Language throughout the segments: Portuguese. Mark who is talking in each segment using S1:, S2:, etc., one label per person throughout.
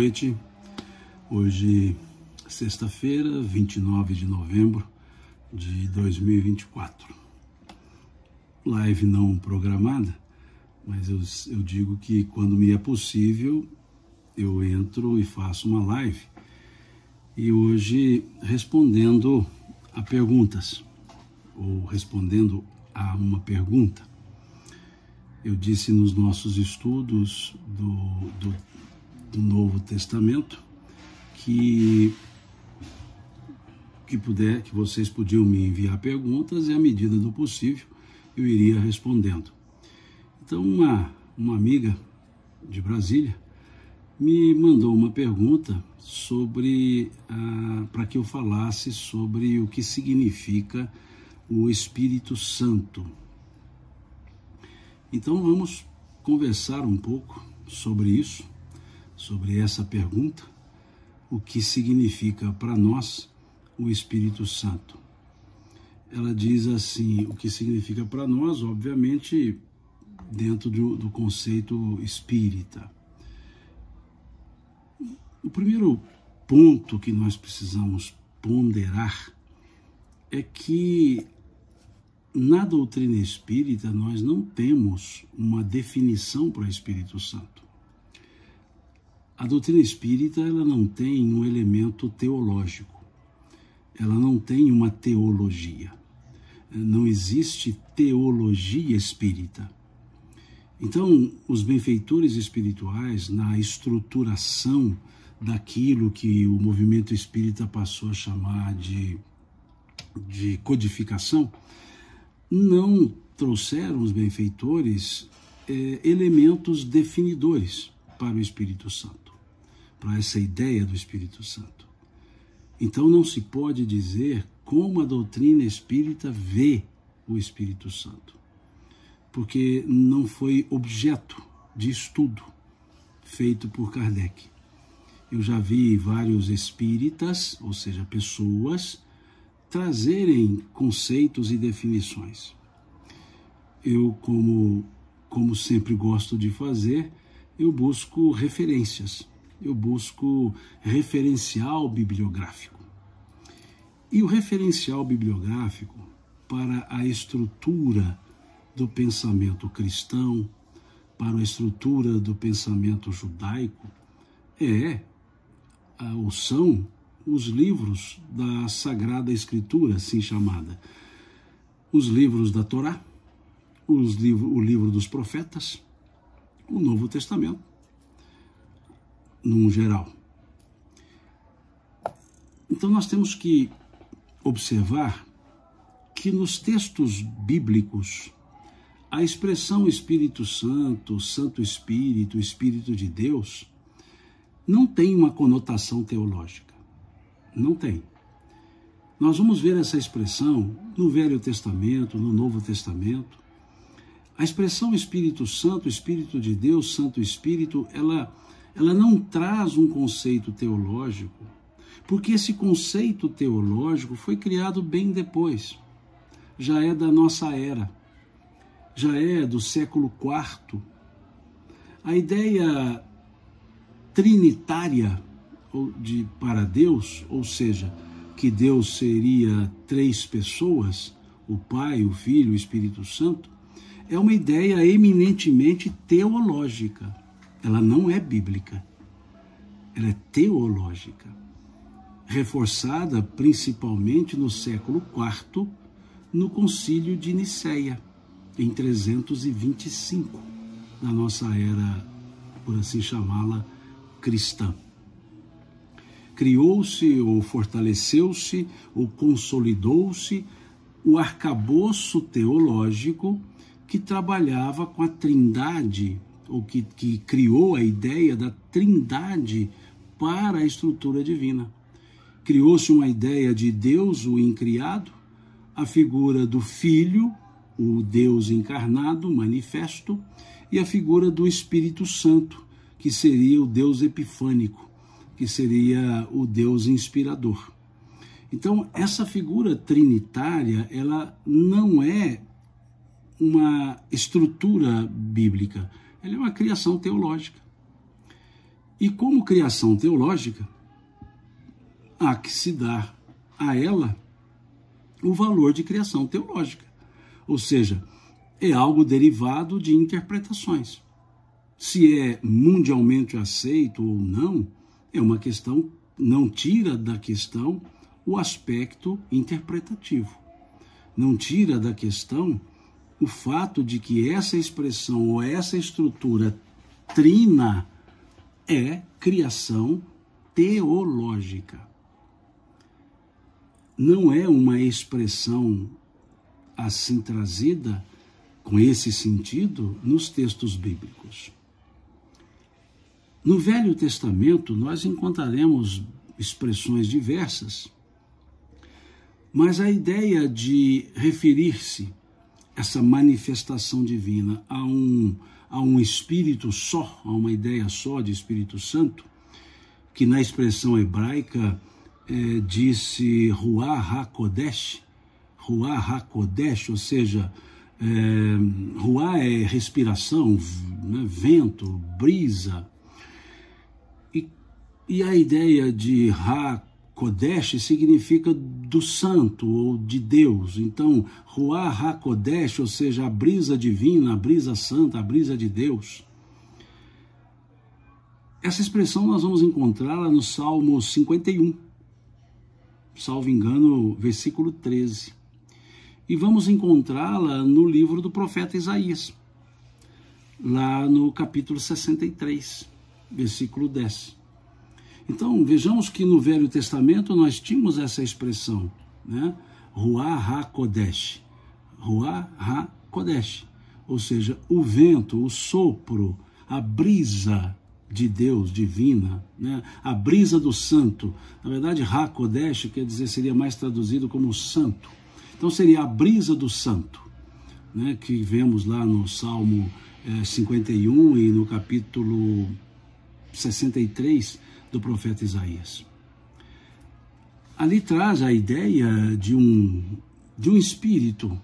S1: noite. Hoje, sexta-feira, 29 de novembro de 2024. Live não programada, mas eu digo que quando me é possível, eu entro e faço uma live. E hoje, respondendo a perguntas, ou respondendo a uma pergunta. Eu disse nos nossos estudos do Novo Testamento que vocês podiam me enviar perguntas e, à medida do possível, eu iria respondendo. Então, uma amiga de Brasília me mandou uma pergunta para que eu falasse sobre o que significa o Espírito Santo. Então vamos conversar um pouco sobre isso, sobre essa pergunta, o que significa para nós o Espírito Santo. Ela diz assim, o que significa para nós, obviamente, dentro do conceito espírita. O primeiro ponto que nós precisamos ponderar é que na doutrina espírita nós não temos uma definição para o Espírito Santo. A doutrina espírita ela não tem um elemento teológico, ela não tem uma teologia, não existe teologia espírita. Então, os benfeitores espirituais, na estruturação daquilo que o movimento espírita passou a chamar de codificação, não trouxeram os benfeitores elementos definidores para o Espírito Santo, para essa ideia do Espírito Santo. Então não se pode dizer como a doutrina espírita vê o Espírito Santo, porque não foi objeto de estudo feito por Kardec. Eu já vi vários espíritas, ou seja, pessoas, trazerem conceitos e definições. Eu, como sempre gosto de fazer, eu busco referências, eu busco referencial bibliográfico. E o referencial bibliográfico para a estrutura do pensamento cristão, para a estrutura do pensamento judaico, são os livros da Sagrada Escritura, assim chamada. Os livros da Torá, o livro dos profetas, o Novo Testamento, num geral. Então nós temos que observar que nos textos bíblicos, a expressão Espírito Santo, Santo Espírito, Espírito de Deus, não tem uma conotação teológica. Não tem. Nós vamos ver essa expressão no Velho Testamento, no Novo Testamento. A expressão Espírito Santo, Espírito de Deus, Santo Espírito, ela não traz um conceito teológico, porque esse conceito teológico foi criado bem depois. Já é da nossa era, já é do século IV. A ideia trinitária para Deus, ou seja, que Deus seria três pessoas, o Pai, o Filho e o Espírito Santo, é uma ideia eminentemente teológica. Ela não é bíblica, ela é teológica, reforçada principalmente no século IV, no Concílio de Nicéia, em 325, na nossa era, por assim chamá-la, cristã. Criou-se, ou fortaleceu-se, ou consolidou-se o arcabouço teológico que trabalhava com a trindade, ou que criou a ideia da trindade para a estrutura divina. Criou-se uma ideia de Deus, o incriado, a figura do Filho, o Deus encarnado, manifesto, e a figura do Espírito Santo, que seria o Deus epifânico, que seria o Deus inspirador. Então, essa figura trinitária, ela não é uma estrutura bíblica, ela é uma criação teológica. E como criação teológica, há que se dar a ela o valor de criação teológica. Ou seja, é algo derivado de interpretações. Se é mundialmente aceito ou não, é uma questão, não tira da questão o aspecto interpretativo. Não tira da questão o fato de que essa expressão ou essa estrutura trina é criação teológica. Não é uma expressão assim trazida com esse sentido nos textos bíblicos. No Velho Testamento nós encontraremos expressões diversas, mas a ideia de referir-se essa manifestação divina a um espírito só, a uma ideia só de Espírito Santo, que na expressão hebraica disse Ruach HaKodesh, ou seja, Ruach é respiração, né, vento, brisa, e a ideia de HaKodesh significa do santo ou de Deus. Então, Ruach HaKodesh, ou seja, a brisa divina, a brisa santa, a brisa de Deus. Essa expressão nós vamos encontrá-la no Salmo 51, salvo engano, versículo 13. E vamos encontrá-la no livro do profeta Isaías, lá no capítulo 63, versículo 10. Então, vejamos que no Velho Testamento nós tínhamos essa expressão, né? Ruach HaKodesh, Ruach HaKodesh, ou seja, o vento, o sopro, a brisa de Deus, divina, né? A brisa do santo. Na verdade, HaKodesh quer dizer, seria mais traduzido como santo. Então seria a brisa do santo, né? Que vemos lá no Salmo 51 e no capítulo 63 do profeta Isaías. Ali traz a ideia de um espírito.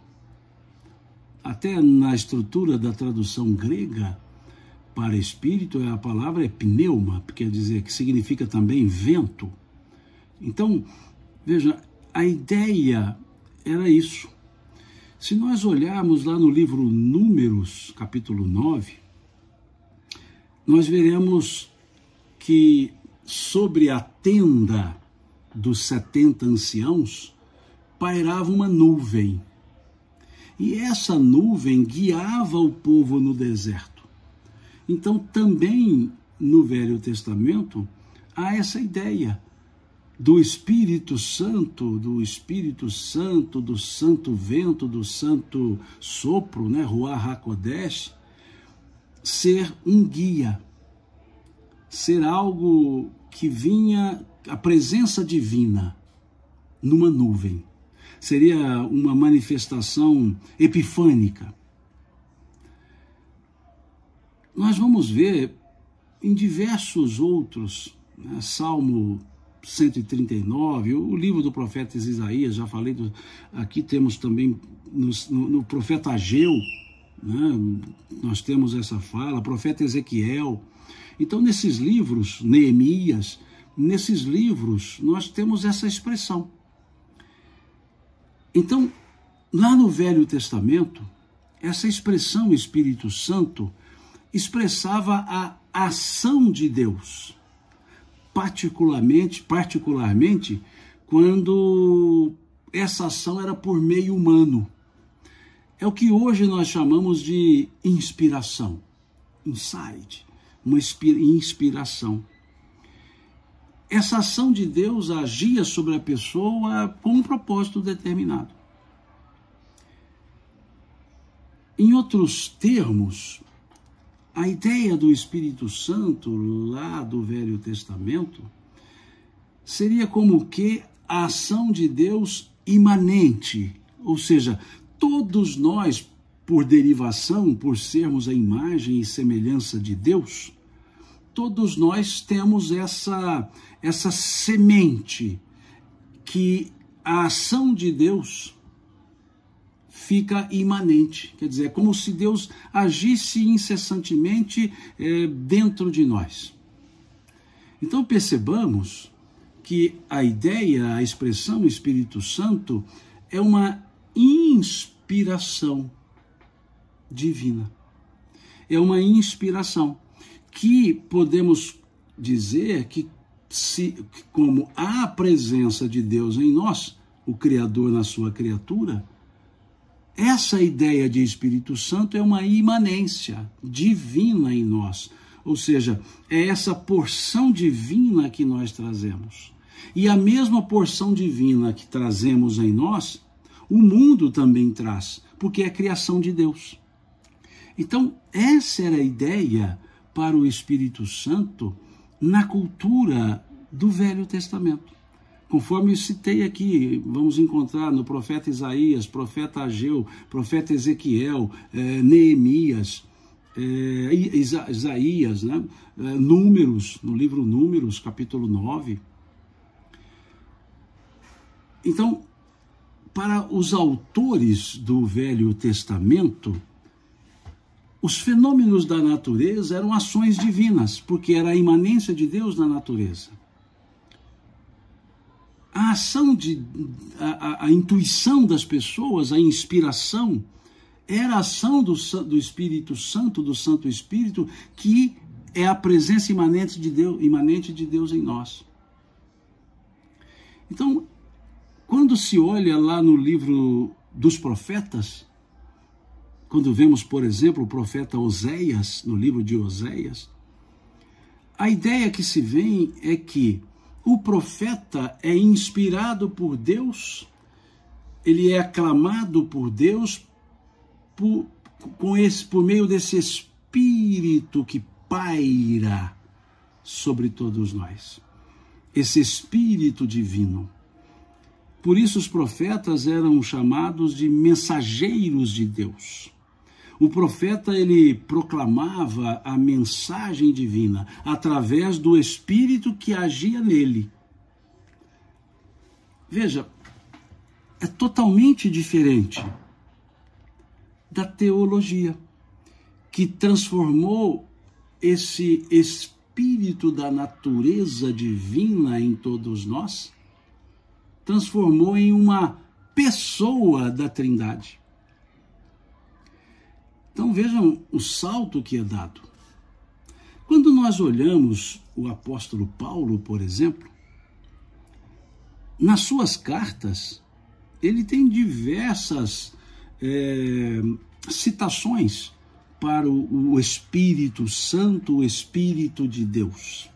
S1: Até na estrutura da tradução grega para espírito, a palavra é pneuma, quer dizer, que significa também vento. Então, veja, a ideia era isso. Se nós olharmos lá no livro Números, capítulo 9, nós veremos que sobre a tenda dos 70 anciãos pairava uma nuvem. E essa nuvem guiava o povo no deserto. Então, também no Velho Testamento, há essa ideia do Espírito Santo, do santo vento, do santo sopro, né, Ruach HaKodesh, ser um guia, ser algo que vinha, a presença divina numa nuvem. Seria uma manifestação epifânica. Nós vamos ver em diversos outros, né, Salmo 139, o livro do profeta Isaías, já falei, aqui temos também no profeta Ageu, né, nós temos essa fala, profeta Ezequiel. Então, nesses livros, Neemias, nesses livros, nós temos essa expressão. Então, lá no Velho Testamento, essa expressão Espírito Santo expressava a ação de Deus, particularmente quando essa ação era por meio humano. É o que hoje nós chamamos de inspiração, insight, uma inspiração. Essa ação de Deus agia sobre a pessoa com um propósito determinado. Em outros termos, a ideia do Espírito Santo, lá do Velho Testamento, seria como que a ação de Deus imanente, ou seja, todos nós, por derivação, por sermos a imagem e semelhança de Deus, todos nós temos essa semente que a ação de Deus fica imanente, quer dizer, é como se Deus agisse incessantemente dentro de nós. Então percebamos que a ideia, a expressão Espírito Santo é uma inspiração divina. É uma inspiração que podemos dizer que, como há a presença de Deus em nós, o Criador na sua criatura, essa ideia de Espírito Santo é uma imanência divina em nós. Ou seja, é essa porção divina que nós trazemos. E a mesma porção divina que trazemos em nós, o mundo também traz, porque é criação de Deus. Então, essa era a ideia para o Espírito Santo na cultura do Velho Testamento. Conforme eu citei aqui, vamos encontrar no profeta Isaías, profeta Ageu, profeta Ezequiel, Neemias, Isaías, né? Números, no livro Números, capítulo 9. Então, para os autores do Velho Testamento, os fenômenos da natureza eram ações divinas, porque era a imanência de Deus na natureza. A ação, a intuição das pessoas, a inspiração, era a ação do Espírito Santo, do Santo Espírito, que é a presença imanente de Deus em nós. Então, quando se olha lá no livro dos profetas, quando vemos, por exemplo, o profeta Oséias, no livro de Oséias, a ideia que se vem é que o profeta é inspirado por Deus, ele é aclamado por Deus por meio desse Espírito que paira sobre todos nós, esse Espírito divino. Por isso os profetas eram chamados de mensageiros de Deus. O profeta, ele proclamava a mensagem divina através do Espírito que agia nele. Veja, é totalmente diferente da teologia, que transformou esse Espírito da natureza divina em todos nós, transformou em uma pessoa da Trindade. Então vejam o salto que é dado. Quando nós olhamos o apóstolo Paulo, por exemplo, nas suas cartas, ele tem diversas citações para o Espírito Santo, o Espírito de Deus,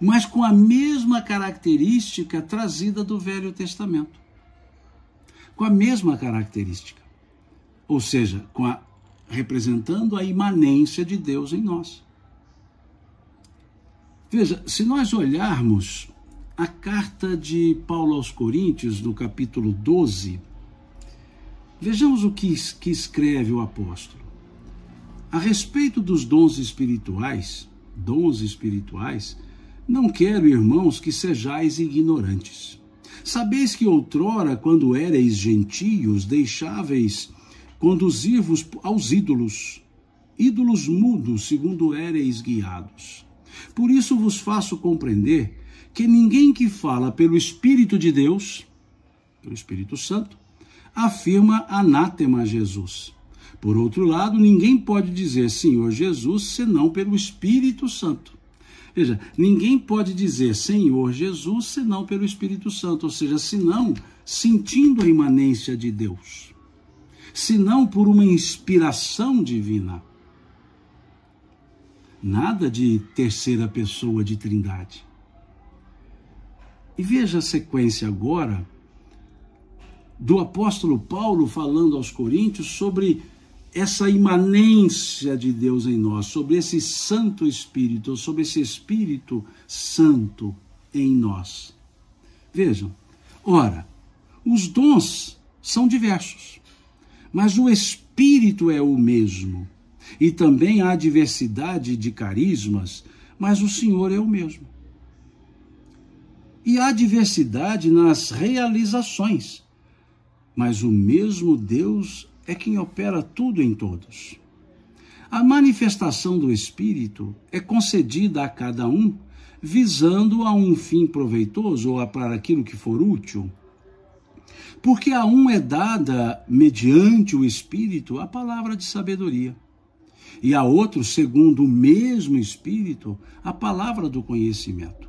S1: mas com a mesma característica trazida do Velho Testamento. Com a mesma característica. Ou seja, representando a imanência de Deus em nós. Veja, se nós olharmos a carta de Paulo aos Coríntios, no capítulo 12, vejamos o que escreve o apóstolo. A respeito dos dons espirituais, não quero, irmãos, que sejais ignorantes. Sabeis que outrora, quando éreis gentios, deixáveis conduzir-vos aos ídolos mudos, segundo éreis guiados. Por isso vos faço compreender que ninguém que fala pelo Espírito de Deus, pelo Espírito Santo, afirma anátema a Jesus. Por outro lado, ninguém pode dizer Senhor Jesus senão pelo Espírito Santo. Veja, ninguém pode dizer Senhor Jesus senão pelo Espírito Santo, ou seja, senão sentindo a imanência de Deus, senão por uma inspiração divina. Nada de terceira pessoa de Trindade. E veja a sequência agora do apóstolo Paulo falando aos Coríntios sobre essa imanência de Deus em nós, sobre esse Santo Espírito, sobre esse Espírito Santo em nós. Vejam, ora, os dons são diversos, mas o Espírito é o mesmo. E também há diversidade de carismas, mas o Senhor é o mesmo. E há diversidade nas realizações, mas o mesmo Deus é quem opera tudo em todos. A manifestação do Espírito é concedida a cada um visando a um fim proveitoso ou para aquilo que for útil. Porque a um é dada, mediante o Espírito, a palavra de sabedoria, e a outro, segundo o mesmo Espírito, a palavra do conhecimento.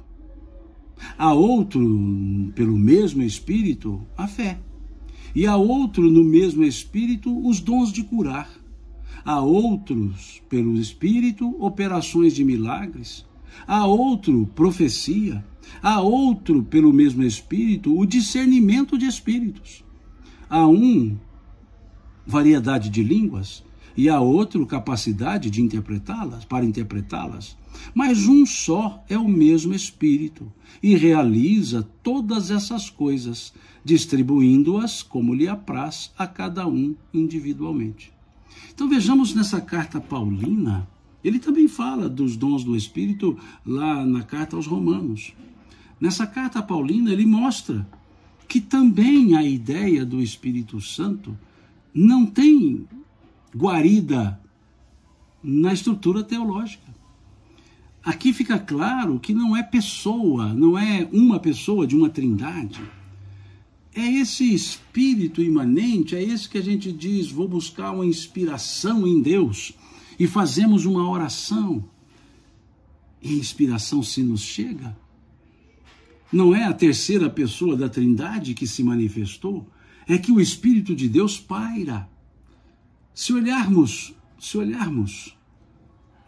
S1: A outro, pelo mesmo Espírito, a fé. E a outro, no mesmo Espírito, os dons de curar. A outros, pelo Espírito, operações de milagres. A outro, profecia. A outro, pelo mesmo Espírito, o discernimento de espíritos. A um, variedade de línguas, e a outro, capacidade de interpretá-las, para interpretá-las. Mas um só é o mesmo Espírito, e realiza todas essas coisas, distribuindo-as como lhe apraz a cada um individualmente. Então vejamos nessa carta paulina, ele também fala dos dons do Espírito lá na carta aos Romanos. Nessa carta paulina ele mostra que também a ideia do Espírito Santo não tem guarida na estrutura teológica. Aqui fica claro que não é pessoa, não é uma pessoa de uma trindade. É esse Espírito imanente, é esse que a gente diz, vou buscar uma inspiração em Deus, e fazemos uma oração, e a inspiração se nos chega. Não é a terceira pessoa da Trindade que se manifestou, é que o Espírito de Deus paira. Se olharmos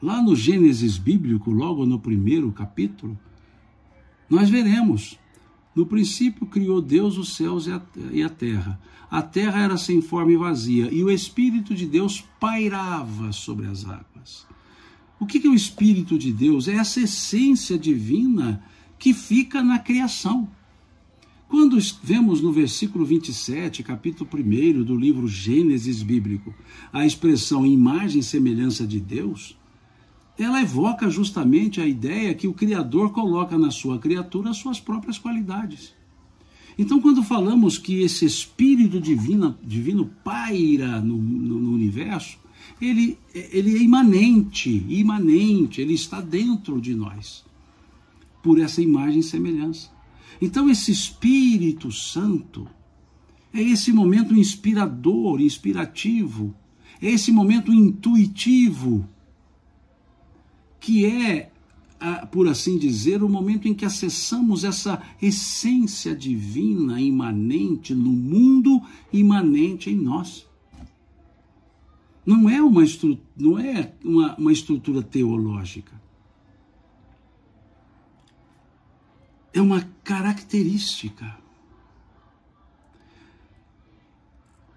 S1: lá no Gênesis bíblico, logo no primeiro capítulo, nós veremos, no princípio criou Deus os céus e a terra. A terra era sem forma e vazia, e o Espírito de Deus pairava sobre as águas. O que é o Espírito de Deus? É essa essência divina que fica na criação. Quando vemos no versículo 27, capítulo 1 do livro Gênesis bíblico, a expressão imagem e semelhança de Deus, ela evoca justamente a ideia que o Criador coloca na sua criatura as suas próprias qualidades. Então, quando falamos que esse Espírito divino paira no universo, ele é imanente, ele está dentro de nós, por essa imagem e semelhança. Então esse Espírito Santo é esse momento inspirador, inspirativo, é esse momento intuitivo, que é, por assim dizer, o momento em que acessamos essa essência divina imanente no mundo, imanente em nós. Não é uma estrutura teológica. É uma característica.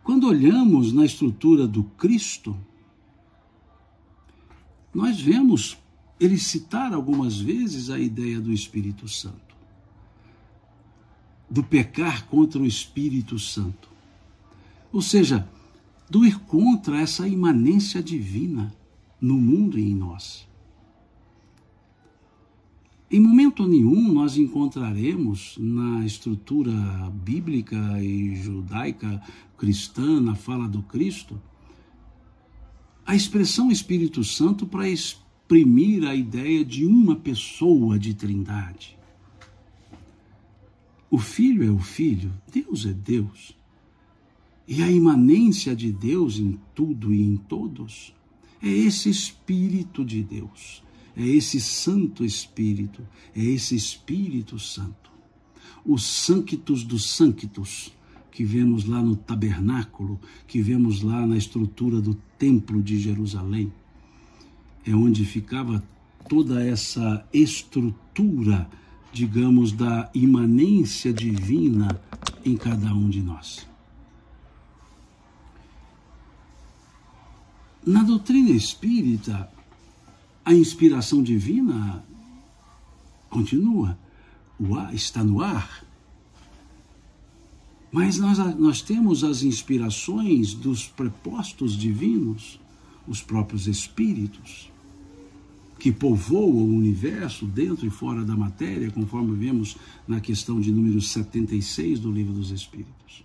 S1: Quando olhamos na estrutura do Cristo, nós vemos ele citar algumas vezes a ideia do Espírito Santo, do pecar contra o Espírito Santo. Ou seja, do ir contra essa imanência divina no mundo e em nós. Em momento nenhum nós encontraremos na estrutura bíblica e judaica cristã, na fala do Cristo, a expressão Espírito Santo para exprimir a ideia de uma pessoa de trindade. O Filho é o Filho, Deus é Deus. E a imanência de Deus em tudo e em todos é esse Espírito de Deus. É esse Santo Espírito, é esse Espírito Santo. O Sanctus dos Sanctus, que vemos lá no tabernáculo, que vemos lá na estrutura do Templo de Jerusalém, é onde ficava toda essa estrutura, digamos, da imanência divina em cada um de nós. Na doutrina espírita, a inspiração divina continua, está no ar. Mas nós temos as inspirações dos prepostos divinos, os próprios espíritos, que povoam o universo dentro e fora da matéria, conforme vemos na questão de número 76 do Livro dos Espíritos.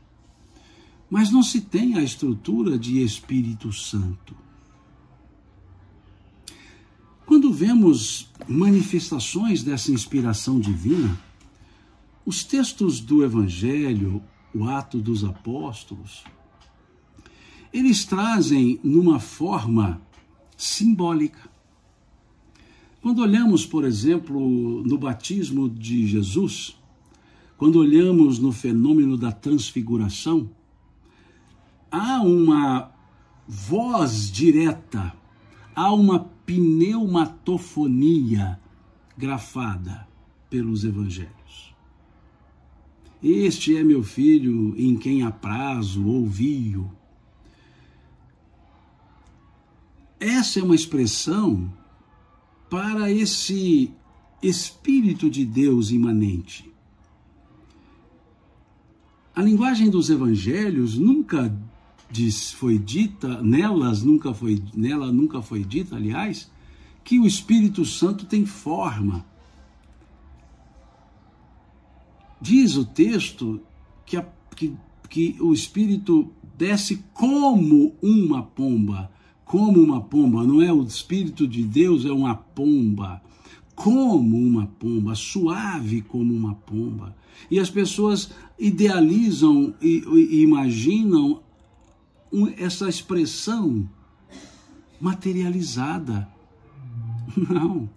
S1: Mas não se tem a estrutura de Espírito Santo. Quando vemos manifestações dessa inspiração divina, os textos do Evangelho, o Ato dos Apóstolos, eles trazem numa forma simbólica. Quando olhamos, por exemplo, no batismo de Jesus, quando olhamos no fenômeno da transfiguração, há uma voz direta, há uma pneumatofonia grafada pelos evangelhos. Este é meu filho em quem aprazo, ouvi-o. Essa é uma expressão para esse Espírito de Deus imanente. A linguagem dos evangelhos nunca foi dita, nela nunca foi dita, aliás, que o Espírito Santo tem forma. Diz o texto que o Espírito desce como uma pomba. Como uma pomba, não é o Espírito de Deus, é uma pomba. Como uma pomba, suave como uma pomba. E as pessoas idealizam e imaginam essa expressão materializada. Não.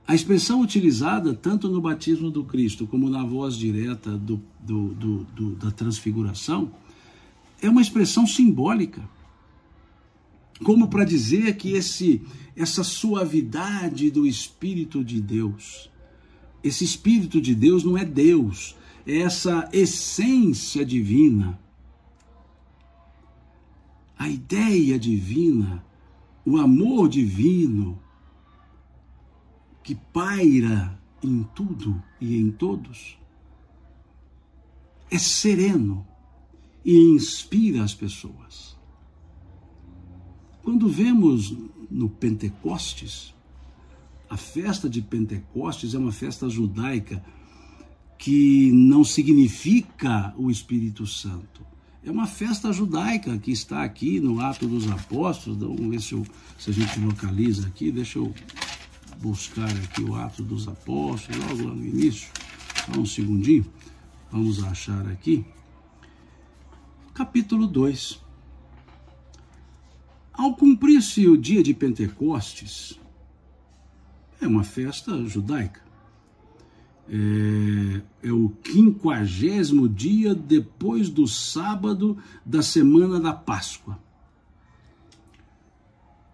S1: A expressão utilizada tanto no batismo do Cristo como na voz direta da transfiguração é uma expressão simbólica. Como para dizer que essa suavidade do Espírito de Deus, esse Espírito de Deus não é Deus, é essa essência divina. A ideia divina, o amor divino, que paira em tudo e em todos, é sereno e inspira as pessoas. Quando vemos no Pentecostes, a festa de Pentecostes é uma festa judaica que não significa o Espírito Santo. É uma festa judaica que está aqui no Ato dos Apóstolos. Vamos ver se a gente localiza aqui. Deixa eu buscar aqui o Ato dos Apóstolos, logo lá no início. Só um segundinho. Vamos achar aqui. Capítulo 2. Ao cumprir-se o dia de Pentecostes, é uma festa judaica. É o 50º dia depois do sábado da semana da Páscoa.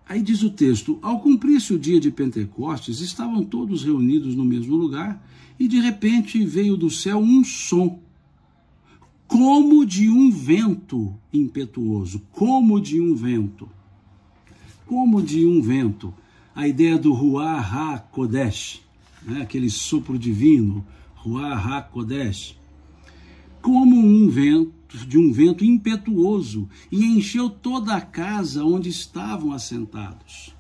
S1: Aí diz o texto, ao cumprir-se o dia de Pentecostes, estavam todos reunidos no mesmo lugar e de repente veio do céu um som, como de um vento impetuoso, como de um vento. Como de um vento, a ideia do Ruach HaKodesh, né? Aquele sopro divino, Ruach HaKodesh, como de um vento impetuoso, e encheu toda a casa onde estavam assentados.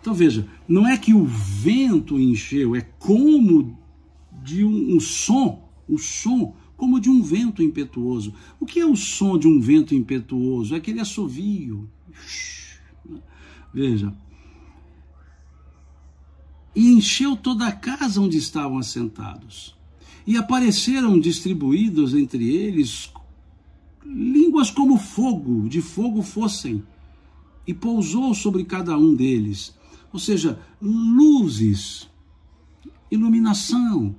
S1: Então veja, não é que o vento encheu, é como de um som, o som como de um vento impetuoso. O que é o som de um vento impetuoso? É aquele assovio. Veja, e encheu toda a casa onde estavam assentados, e apareceram distribuídos entre eles línguas como fogo, de fogo fossem, e pousou sobre cada um deles, ou seja, luzes, iluminação,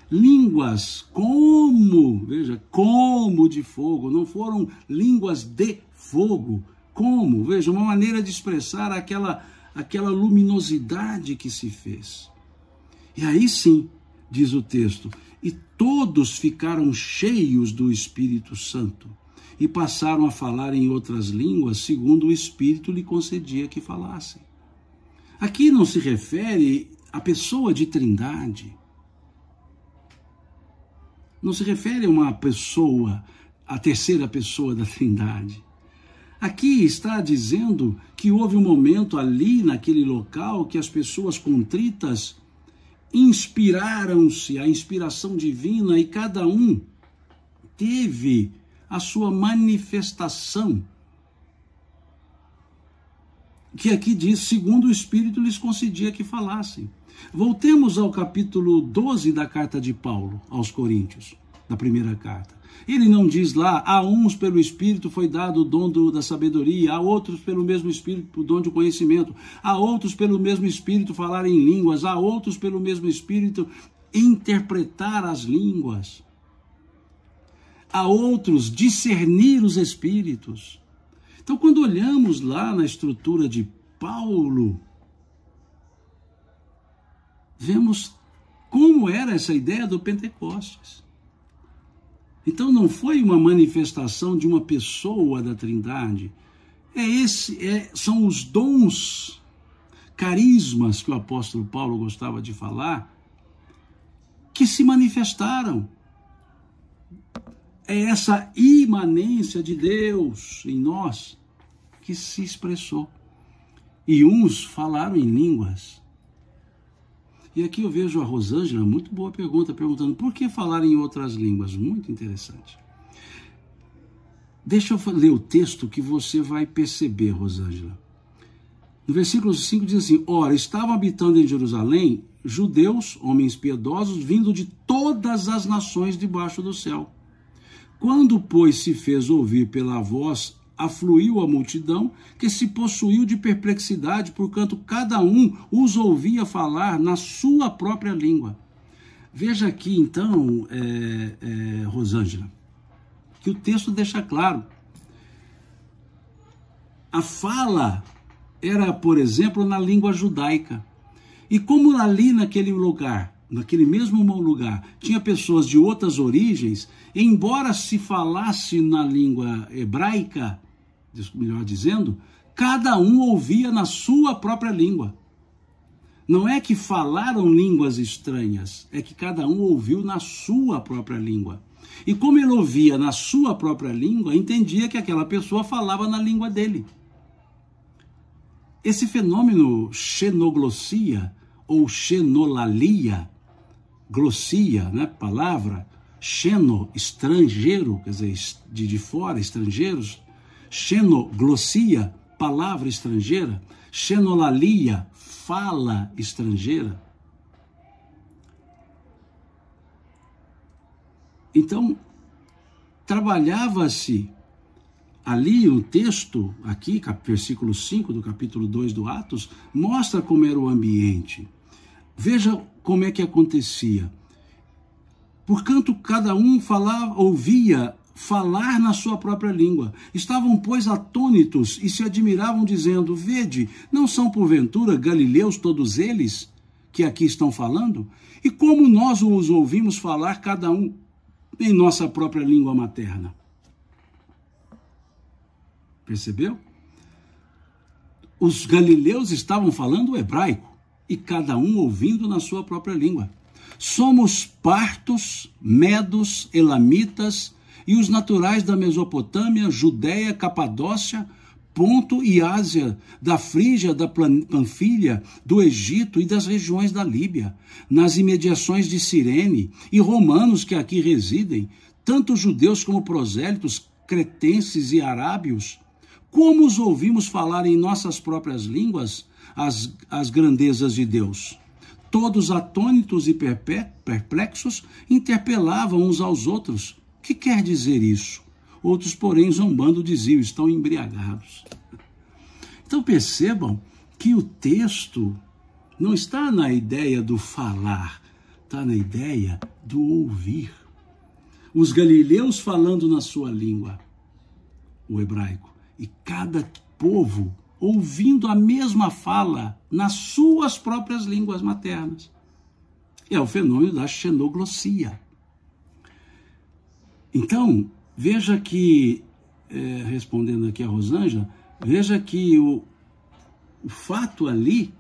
S1: línguas como, veja, como de fogo, não foram línguas de fogo, como, veja, uma maneira de expressar aquela luminosidade que se fez. E aí sim, diz o texto, e todos ficaram cheios do Espírito Santo e passaram a falar em outras línguas, segundo o Espírito lhe concedia que falassem. Aqui não se refere à pessoa de Trindade, não se refere a uma pessoa, a terceira pessoa da Trindade. Aqui está dizendo que houve um momento ali, naquele local, que as pessoas contritas inspiraram-se, a inspiração divina, e cada um teve a sua manifestação que aqui diz, segundo o Espírito lhes concedia que falassem. Voltemos ao capítulo 12 da carta de Paulo aos Coríntios, da primeira carta. Ele não diz lá, a uns pelo Espírito foi dado o dom da sabedoria, a outros pelo mesmo Espírito o dom de conhecimento, a outros pelo mesmo Espírito falar em línguas, a outros pelo mesmo Espírito interpretar as línguas, a outros discernir os Espíritos. Então, quando olhamos lá na estrutura de Paulo, vemos como era essa ideia do Pentecostes. Então não foi uma manifestação de uma pessoa da Trindade. São os dons, carismas que o apóstolo Paulo gostava de falar, que se manifestaram. É essa imanência de Deus em nós que se expressou. E uns falaram em línguas. E aqui eu vejo a Rosângela, muito boa pergunta, perguntando por que falar em outras línguas? Muito interessante. Deixa eu ler o texto que você vai perceber, Rosângela. No versículo 5 diz assim, ora, estavam habitando em Jerusalém judeus, homens piedosos, vindo de todas as nações debaixo do céu. Quando, pois, se fez ouvir pela voz, afluiu a multidão, que se possuiu de perplexidade, porquanto cada um os ouvia falar na sua própria língua. Veja aqui, então, Rosângela, que o texto deixa claro. A fala era, por exemplo, na língua judaica. E como ali naquele lugar, naquele mesmo lugar, tinha pessoas de outras origens, embora se falasse na língua hebraica, melhor dizendo, cada um ouvia na sua própria língua. Não é que falaram línguas estranhas, é que cada um ouviu na sua própria língua. E como ele ouvia na sua própria língua, entendia que aquela pessoa falava na língua dele. Esse fenômeno xenoglossia ou xenolalia, glossia, né, palavra, xeno, estrangeiro, quer dizer, de fora, estrangeiros, xenoglossia, palavra estrangeira, xenolalia, fala estrangeira. Então, trabalhava-se ali o texto, aqui, versículo 5 do capítulo 2 do Atos, mostra como era o ambiente. Veja como é que acontecia. Porquanto cada um ouvia falar na sua própria língua. Estavam, pois, atônitos e se admiravam, dizendo, vede, não são porventura galileus todos eles que aqui estão falando? E como nós os ouvimos falar, cada um em nossa própria língua materna? Percebeu? Os galileus estavam falando hebraico e cada um ouvindo na sua própria língua. Somos partos, medos, elamitas e os naturais da Mesopotâmia, Judéia, Capadócia, Ponto e Ásia, da Frígia, da Panfilha, do Egito e das regiões da Líbia, nas imediações de Cirene, e romanos que aqui residem, tanto judeus como prosélitos, cretenses e arábios. Como os ouvimos falar em nossas próprias línguas as grandezas de Deus? Todos atônitos e perplexos interpelavam uns aos outros. O que quer dizer isso? Outros, porém, zombando, diziam, estão embriagados. Então percebam que o texto não está na ideia do falar, está na ideia do ouvir. Os galileus falando na sua língua, o hebraico, e cada povo ouvindo a mesma fala nas suas próprias línguas maternas. É o fenômeno da xenoglossia. Então, veja que, respondendo aqui a Rosângela, veja que o fato ali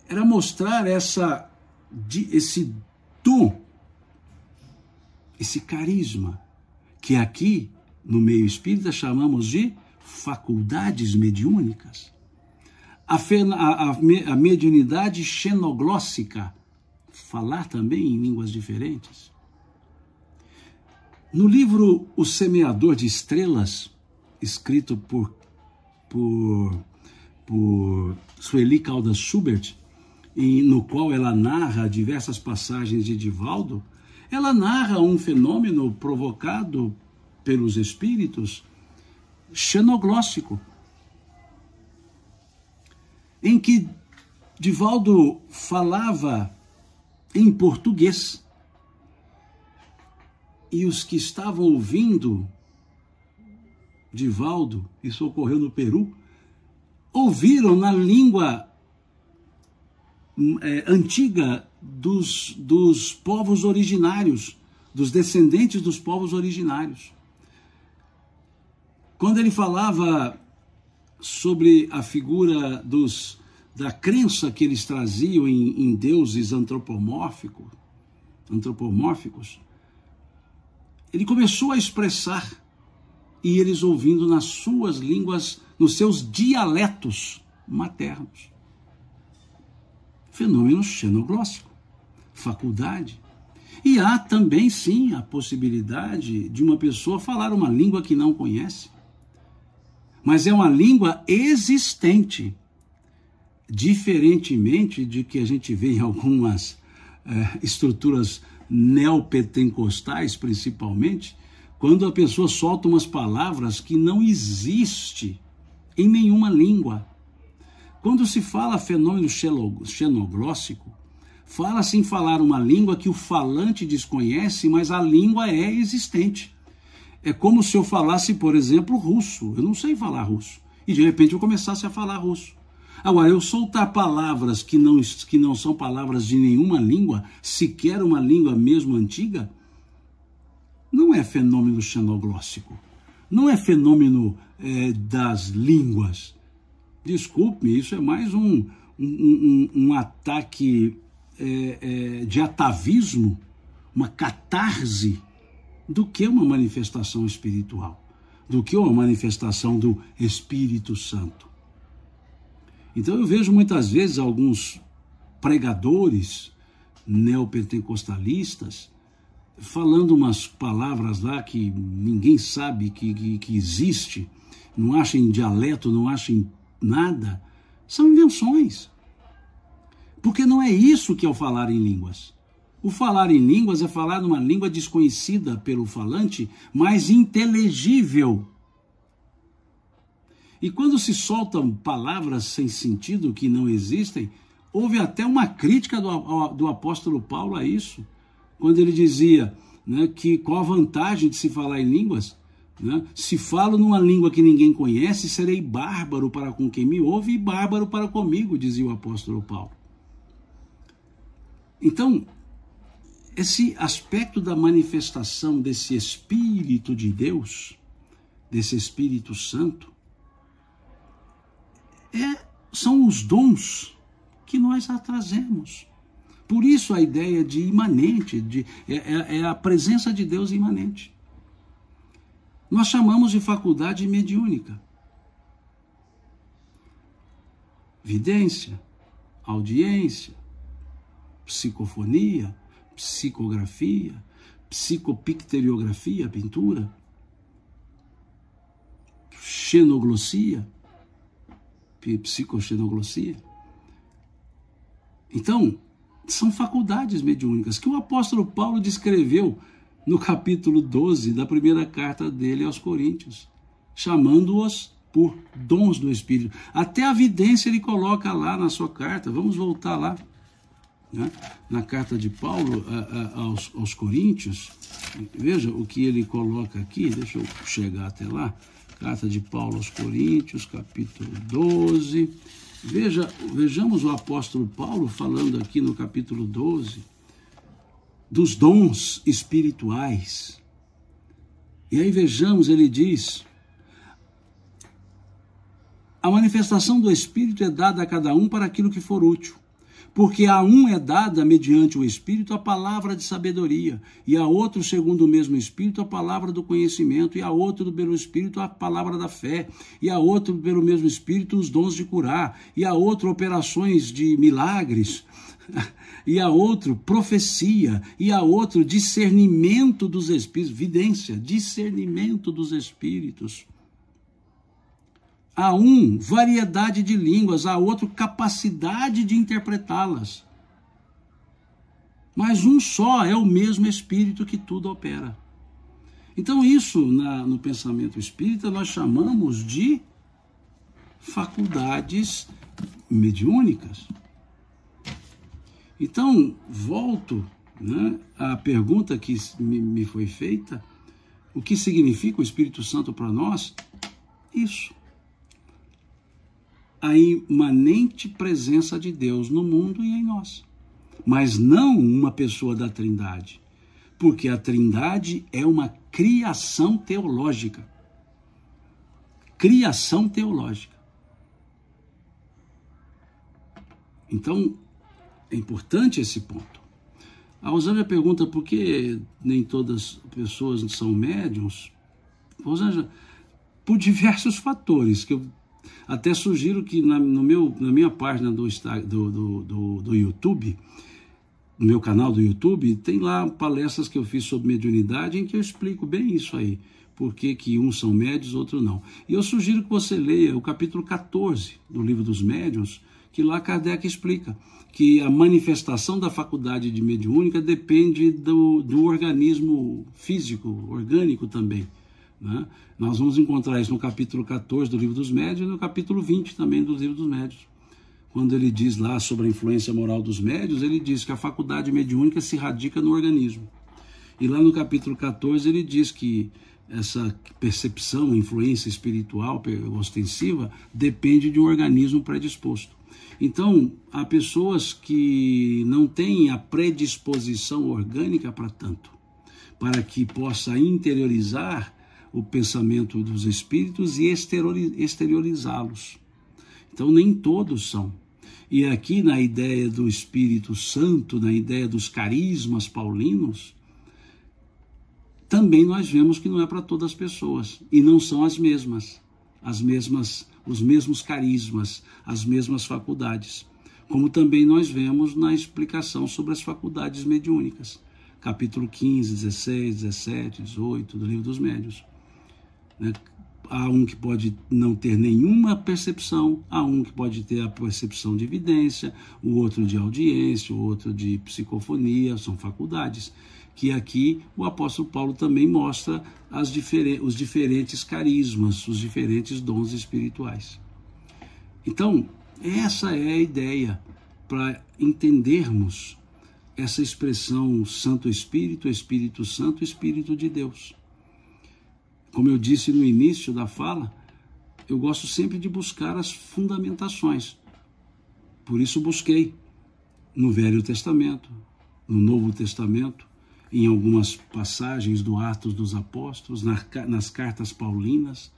S1: era mostrar esse dom, esse carisma, que aqui, no meio espírita, chamamos de faculdades mediúnicas. A mediunidade xenoglóssica, falar também em línguas diferentes. No livro O Semeador de Estrelas, escrito por por Sueli Caldas Schubert, no qual ela narra diversas passagens de Divaldo, ela narra um fenômeno provocado pelos espíritos xenoglóssico, em que Divaldo falava em português e os que estavam ouvindo Divaldo, isso ocorreu no Peru, ouviram na língua antiga dos povos originários, dos descendentes dos povos originários. Quando ele falava sobre a figura da crença que eles traziam em deuses antropomórficos, ele começou a expressar, e eles ouvindo nas suas línguas, nos seus dialetos maternos. Fenômeno xenoglóssico, faculdade. E há também, sim, a possibilidade de uma pessoa falar uma língua que não conhece, mas é uma língua existente, diferentemente de que a gente vê em algumas estruturas neopentecostais, principalmente, quando a pessoa solta umas palavras que não existem em nenhuma língua. Quando se fala fenômeno xenoglóssico, fala-se em falar uma língua que o falante desconhece, mas a língua é existente. É como se eu falasse, por exemplo, russo. Eu não sei falar russo. E de repente eu começasse a falar russo. Agora, eu soltar palavras que não são palavras de nenhuma língua, sequer uma língua mesmo antiga, não é fenômeno xenoglóssico. Não é fenômeno das línguas. Desculpe-me, isso é mais um ataque de atavismo, uma catarse, do que uma manifestação espiritual, do que uma manifestação do Espírito Santo. Então eu vejo muitas vezes alguns pregadores neopentecostalistas falando umas palavras lá que ninguém sabe que existe, não acha em dialeto, não acha em nada, são invenções. Porque não é isso que é o falar em línguas. O falar em línguas é falar numa língua desconhecida pelo falante, mas inteligível. E quando se soltam palavras sem sentido que não existem, houve até uma crítica do apóstolo Paulo a isso, quando ele dizia, né, que qual a vantagem de se falar em línguas? Né? Se falo numa língua que ninguém conhece, serei bárbaro para com quem me ouve e bárbaro para comigo, dizia o apóstolo Paulo. Então, esse aspecto da manifestação desse Espírito de Deus, desse Espírito Santo, são os dons que nós trazemos. Por isso a ideia de imanente, é a presença de Deus imanente. Nós chamamos de faculdade mediúnica. Vidência, audiência, psicofonia, psicografia, psicopicteriografia, pintura, xenoglossia, psicoxenoglossia. Então, são faculdades mediúnicas que o apóstolo Paulo descreveu no capítulo 12 da primeira carta dele aos Coríntios, chamando-os por dons do Espírito. Até a vidência ele coloca lá na sua carta. Vamos voltar lá, né? Na carta de Paulo aos Coríntios. Veja o que ele coloca aqui, deixa eu chegar até lá. Carta de Paulo aos Coríntios, capítulo 12. Vejamos o apóstolo Paulo falando aqui no capítulo 12 dos dons espirituais. E aí vejamos, ele diz: a manifestação do Espírito é dada a cada um para aquilo que for útil. Porque a um é dada, mediante o Espírito, a palavra de sabedoria, e a outro, segundo o mesmo Espírito, a palavra do conhecimento, e a outro, pelo Espírito, a palavra da fé, e a outro, pelo mesmo Espírito, os dons de curar, e a outro, operações de milagres, e a outro, profecia, e a outro, discernimento dos Espíritos, vidência, discernimento dos Espíritos. A um, variedade de línguas, a outro, capacidade de interpretá-las. Mas um só é o mesmo Espírito que tudo opera. Então isso, no pensamento espírita, nós chamamos de faculdades mediúnicas. Então, volto, né, à pergunta que me foi feita: o que significa o Espírito Santo para nós? Isso. A imanente presença de Deus no mundo e em nós. Mas não uma pessoa da Trindade, porque a Trindade é uma criação teológica. Criação teológica. Então, é importante esse ponto. A Rosângela pergunta por que nem todas as pessoas são médiums. Rosângela, por diversos fatores, que eu até sugiro que na minha página do YouTube, no meu canal do YouTube, tem lá palestras que eu fiz sobre mediunidade em que eu explico bem isso aí. Por que uns são médios, outros não. E eu sugiro que você leia o capítulo 14 do Livro dos Médiuns, que lá Kardec explica que a manifestação da faculdade de mediúnica depende do organismo físico, orgânico também, né? Nós vamos encontrar isso no capítulo 14 do Livro dos Médiuns e no capítulo 20 também do Livro dos Médiuns. Quando ele diz lá sobre a influência moral dos médiuns, ele diz que a faculdade mediúnica se radica no organismo. E lá no capítulo 14 ele diz que essa percepção, influência espiritual ostensiva, depende de um organismo predisposto. Então, há pessoas que não têm a predisposição orgânica para tanto, para que possa interiorizar o pensamento dos espíritos e exteriorizá-los. Então, nem todos são. E aqui na ideia do Espírito Santo, na ideia dos carismas paulinos, também nós vemos que não é para todas as pessoas, e não são os mesmos carismas, as mesmas faculdades, como também nós vemos na explicação sobre as faculdades mediúnicas, capítulo 15, 16, 17, 18 do Livro dos Médiuns. Há um que pode não ter nenhuma percepção, há um que pode ter a percepção de evidência, o outro de audiência, o outro de psicofonia, são faculdades, que aqui o apóstolo Paulo também mostra os diferentes carismas, os diferentes dons espirituais. Então, essa é a ideia para entendermos essa expressão Santo Espírito, Espírito Santo, Espírito de Deus. Como eu disse no início da fala, eu gosto sempre de buscar as fundamentações. Por isso busquei no Velho Testamento, no Novo Testamento, em algumas passagens do Atos dos Apóstolos, nas cartas paulinas,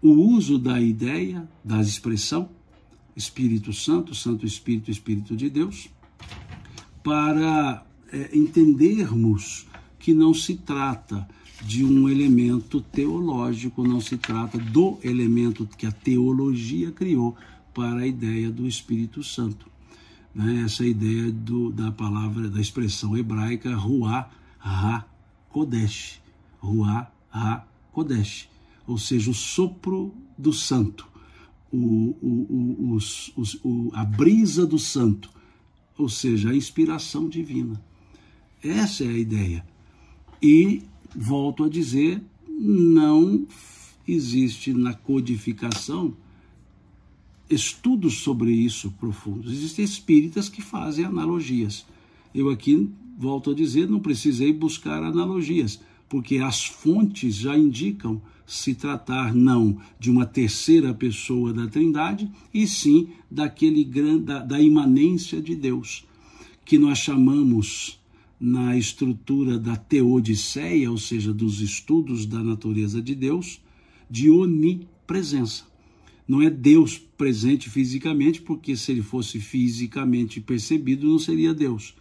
S1: o uso da ideia, da expressão Espírito Santo, Santo Espírito, Espírito de Deus, para entendermos que não se trata de um elemento teológico, não se trata do elemento que a teologia criou para a ideia do Espírito Santo. Essa ideia da palavra, da expressão hebraica Ruach HaKodesh, Ruach HaKodesh, ou seja, o sopro do santo, a brisa do santo, ou seja, a inspiração divina. Essa é a ideia. E, volto a dizer, não existe na codificação estudos sobre isso profundos. Existem espíritas que fazem analogias. Eu aqui, volto a dizer, não precisei buscar analogias, porque as fontes já indicam se tratar não de uma terceira pessoa da Trindade, e sim da imanência de Deus, que nós chamamos na estrutura da teodiceia, ou seja, dos estudos da natureza de Deus, de onipresença. Não é Deus presente fisicamente, porque se ele fosse fisicamente percebido, não seria Deus.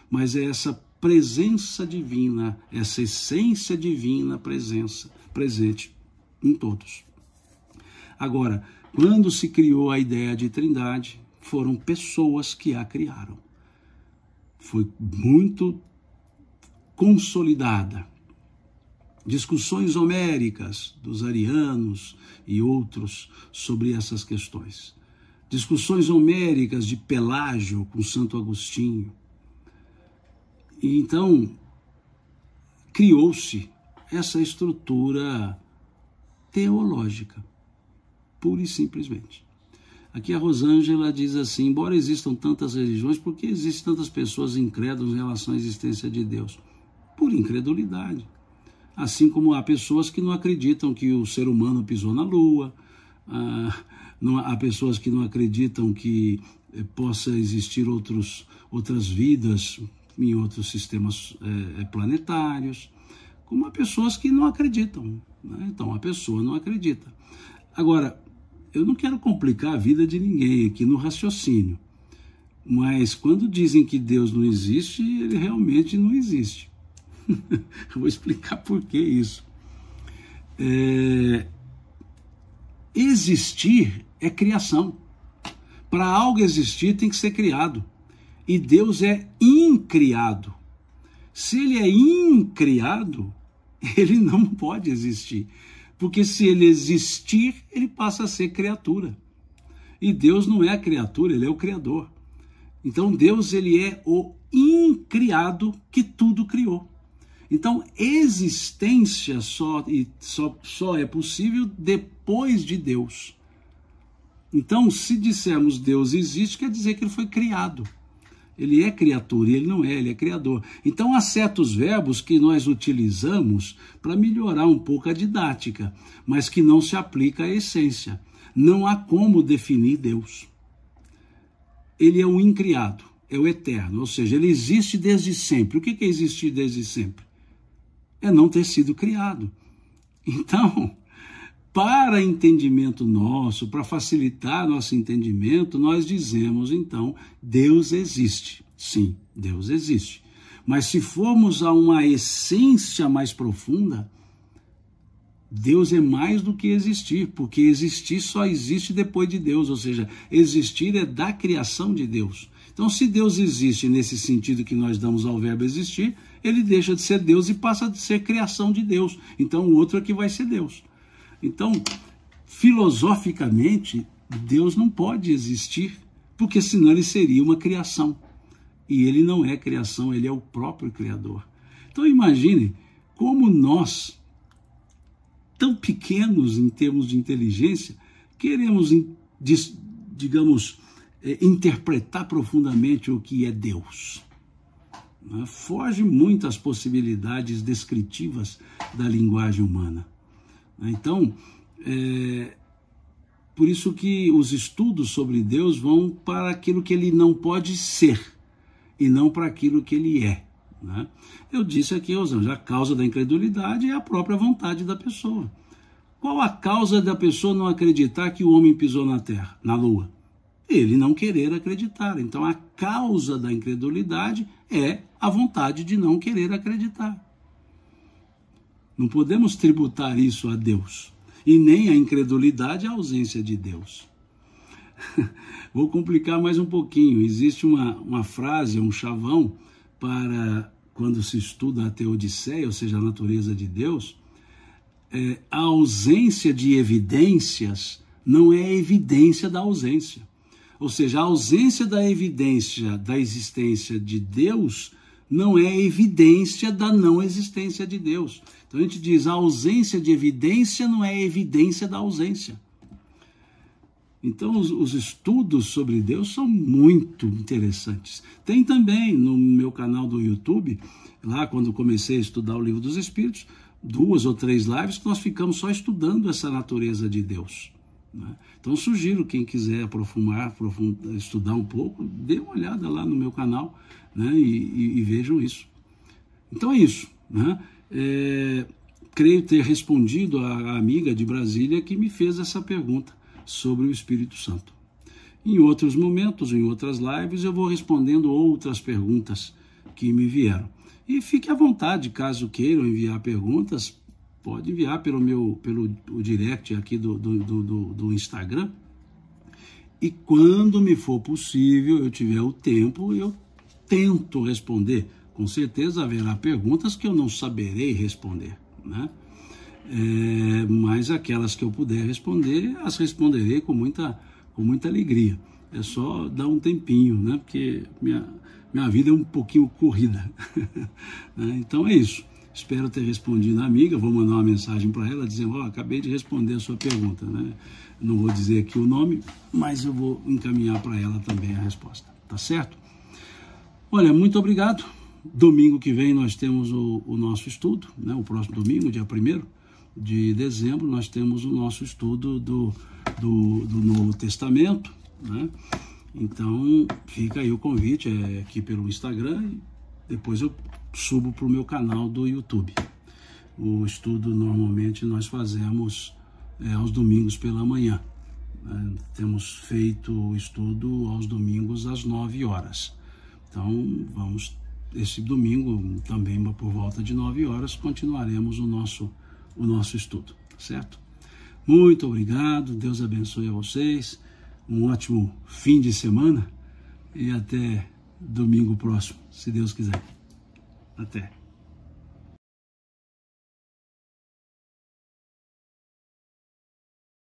S1: Mas é essa presença divina, essa essência divina presente em todos. Agora, quando se criou a ideia de Trindade, foram pessoas que a criaram. Foi muito consolidada discussões homéricas dos arianos e outros sobre essas questões. Discussões homéricas de Pelágio com Santo Agostinho. E então, criou-se essa estrutura teológica, pura e simplesmente. Aqui a Rosângela diz assim: embora existam tantas religiões, por que existem tantas pessoas incrédulas em relação à existência de Deus? Por incredulidade. Assim como há pessoas que não acreditam que o ser humano pisou na Lua, há pessoas que não acreditam que possa existir outras vidas em outros sistemas planetários, como há pessoas que não acreditam, né? Então a pessoa não acredita. Agora, eu não quero complicar a vida de ninguém aqui no raciocínio, mas quando dizem que Deus não existe, ele realmente não existe. Eu vou explicar por que isso. Existir é criação. Para algo existir tem que ser criado. E Deus é incriado. Se ele é incriado, ele não pode existir. Porque se ele existir, ele passa a ser criatura. E Deus não é a criatura, ele é o Criador. Então Deus, ele é o incriado que tudo criou. Então, existência só é possível depois de Deus. Então, se dissermos Deus existe, quer dizer que ele foi criado. Ele é criatura, e ele não é, ele é criador. Então, há certos verbos que nós utilizamos para melhorar um pouco a didática, mas que não se aplica à essência. Não há como definir Deus. Ele é o incriado, é o eterno, ou seja, ele existe desde sempre. O que é existir desde sempre? É não ter sido criado. Então, para entendimento nosso, para facilitar nosso entendimento, nós dizemos, então, Deus existe. Sim, Deus existe. Mas se formos a uma essência mais profunda, Deus é mais do que existir, porque existir só existe depois de Deus, ou seja, existir é da criação de Deus. Então, se Deus existe nesse sentido que nós damos ao verbo existir, ele deixa de ser Deus e passa a ser criação de Deus. Então, o outro é que vai ser Deus. Então, filosoficamente, Deus não pode existir, porque senão ele seria uma criação. E ele não é criação, ele é o próprio Criador. Então, imagine como nós, tão pequenos em termos de inteligência, queremos, digamos, interpretar profundamente o que é Deus. Foge muito às possibilidades descritivas da linguagem humana. Então, por isso que os estudos sobre Deus vão para aquilo que ele não pode ser e não para aquilo que ele é. Né? Eu disse aqui, Rosângela, a causa da incredulidade é a própria vontade da pessoa. Qual a causa da pessoa não acreditar que o homem pisou na Terra, na Lua? Ele não querer acreditar. Então, a causa da incredulidade é a vontade de não querer acreditar. Não podemos tributar isso a Deus. E nem a incredulidade à ausência de Deus. Vou complicar mais um pouquinho. Existe uma frase, um chavão, para quando se estuda a teodiceia, ou seja, a natureza de Deus. A ausência de evidências não é a evidência da ausência. Ou seja, a ausência da evidência da existência de Deus não é a evidência da não existência de Deus. Então a gente diz, a ausência de evidência não é a evidência da ausência. Então os estudos sobre Deus são muito interessantes. Tem também no meu canal do YouTube, lá quando comecei a estudar o Livro dos Espíritos, 2 ou 3 lives que nós ficamos só estudando essa natureza de Deus. Então sugiro, quem quiser aprofundar, estudar um pouco, dê uma olhada lá no meu canal, né, e vejam isso. Então é isso. Né? Creio ter respondido à amiga de Brasília que me fez essa pergunta sobre o Espírito Santo. Em outros momentos, em outras lives, eu vou respondendo outras perguntas que me vieram. E fique à vontade, caso queiram enviar perguntas, pode enviar pelo direct aqui do Instagram. E quando me for possível, eu tiver o tempo, eu tento responder. Com certeza haverá perguntas que eu não saberei responder. né? Mas aquelas que eu puder responder, as responderei com muita alegria. É só dar um tempinho, né? Porque minha vida é um pouquinho corrida. Então é isso. Espero ter respondido a amiga. Vou mandar uma mensagem para ela dizendo: acabei de responder a sua pergunta, né? Não vou dizer aqui o nome, mas eu vou encaminhar para ela também a resposta. Tá certo? Olha, muito obrigado. Domingo que vem nós temos o nosso estudo, né? O próximo domingo, dia 1º de dezembro, nós temos o nosso estudo do Novo Testamento, né? Então, fica aí o convite, aqui pelo Instagram, e depois eu subo para o meu canal do YouTube. O estudo, normalmente, nós fazemos aos domingos pela manhã. Temos feito o estudo aos domingos às 9 horas. Então, esse domingo, também por volta de 9 horas, continuaremos o nosso estudo, certo? Muito obrigado, Deus abençoe a vocês, um ótimo fim de semana e até domingo próximo, se Deus quiser. Até.